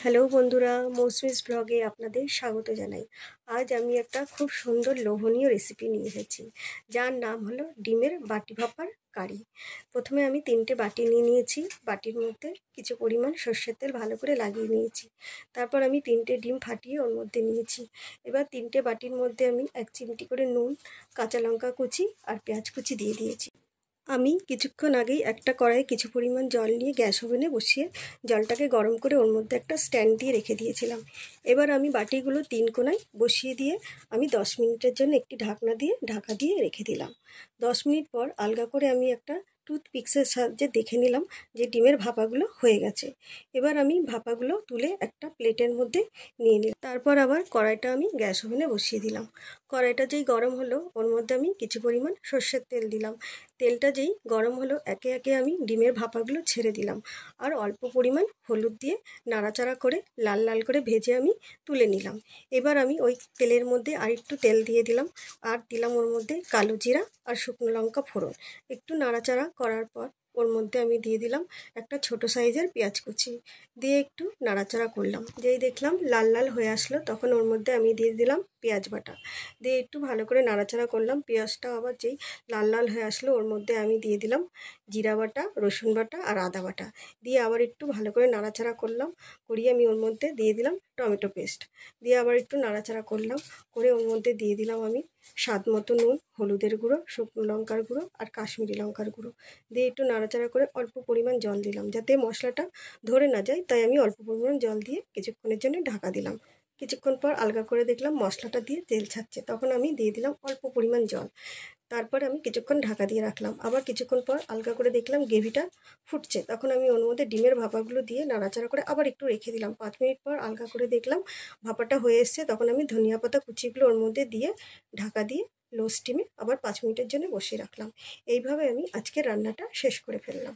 Hello বন্ধুরা, মৌসুমিস ব্লগে আপনাদের স্বাগত জানাই। আজ আমি একটা খুব সুন্দর লোভনীয় রেসিপি নিয়ে এসেছি, যার নাম হলো ডিমের বাটি ভাপার কারি। প্রথমে আমি 3টে বাটি নিয়ে নিয়েছি। বাটির মধ্যে কিছু পরিমাণ সর্ষের তেল ভালো করে লাগিয়ে নিয়েছি। তারপর আমি 3টে ডিম ফাটিয়ে ওর মধ্যে নিয়েছি। এবার 3টে বাটির মধ্যে আমি 1 চিমটি করে নুন, কাঁচা লঙ্কা কুচি আর পেঁয়াজ কুচি দিয়ে দিয়েছি। আমি কিছুক্ষণ আগেই একটা কড়াইয়ে কিছু পরিমাণ জল নিয়ে গ্যাস ওভেনে বসিয়ে জলটাকে গরম করে ওর মধ্যে একটা স্ট্যান্ড দিয়ে রেখে দিয়েছিলাম। এবার আমি বাটিগুলো 3 কোণায় বসিয়ে দিয়ে আমি 10 মিনিটের জন্য একটি ঢাকা দিয়ে রেখে দিলাম। 10 মিনিট পর আলগা করে আমি একটা টুথপিক্সের সাহায্যে দেখে নিলাম যে ডিমের ভাপাগুলো হয়ে গেছে। এবার আমি ভাপাগুলো তুলে একটা প্লেটের মধ্যে নিয়ে নিলাম। তারপর আবার কড়াইটা আমি গ্যাস ওভেনে বসিয়ে দিলাম। কড়াইটা যেই গরম হলো ওর মধ্যে আমি কিছু পরিমাণ সর্ষের তেল দিলাম। তেলটা যেই গরম হলো একে একে আমি ডিমের ভাপাগুলো ছেড়ে দিলাম আর অল্প পরিমাণ হলুদ দিয়ে নাড়াচাড়া করে লাল লাল করে ভেজে আমি তুলে নিলাম। এবার আমি ওই তেলের মধ্যে আরেকটু তেল দিয়ে দিলাম আর দিলাম ওর মধ্যে কালো জিরা আর শুকনো লঙ্কা ফোড়ন। একটু নাড়াচাড়া করার পর ওর মধ্যে আমি দিয়ে দিলাম একটা ছোট সাইজের পেঁয়াজ কুচি, দিয়ে একটু নাড়াচাড়া করলাম। যেই দেখলাম লাল লাল হয়ে আসলো তখন ওর মধ্যে আমি দিয়ে দিলাম পেঁয়াজ বাটা, দিয়ে একটু ভালো করে নাড়াচাড়া করলাম। পেঁয়াজটা আবার যেই লাল লাল হয়ে আসলো ওর মধ্যে আমি দিয়ে দিলাম জিরা বাটা, রসুন বাটা আর আদা বাটা, দিয়ে আবার একটু ভালো করে নাড়াচাড়া করলাম। করিয়ে আমি ওর মধ্যে দিয়ে দিলাম টমেটো পেস্ট, দিয়ে আবার একটু নাড়াচাড়া করলাম। করে ওর মধ্যে দিয়ে দিলাম আমি স্বাদ মতো নুন, হলুদের গুঁড়ো, শুকনো লঙ্কার গুঁড়ো আর কাশ্মীরি লঙ্কার গুঁড়ো, দিয়ে একটু নাড়াচাড়া করে অল্প পরিমাণ জল দিলাম যাতে মশলাটা ধরে না যায়, তাই আমি অল্প পরিমাণ জল দিয়ে কিছুক্ষণের জন্য ঢাকা দিলাম। কিছুক্ষণ পর আলগা করে দেখলাম মশলাটা দিয়ে তেল ছাড়ছে, তখন আমি দিয়ে দিলাম অল্প পরিমাণ জল। তারপর আমি কিছুক্ষণ ঢাকা দিয়ে রাখলাম। আবার কিছুক্ষণ পর আলগা করে দেখলাম গ্রেভিটা ফুটছে, তখন আমি ওর মধ্যে ডিমের ভাপাগুলো দিয়ে নাড়াচাড়া করে আবার একটু রেখে দিলাম। 5 মিনিট পর আলগা করে দেখলাম ভাপাটা হয়ে এসছে, তখন আমি ধনিয়া পাতা কুচিগুলো ওর মধ্যে দিয়ে ঢাকা দিয়ে লো স্টিমে আবার 5 মিনিটের জন্য বসিয়ে রাখলাম। এইভাবে আমি আজকের রান্নাটা শেষ করে ফেললাম।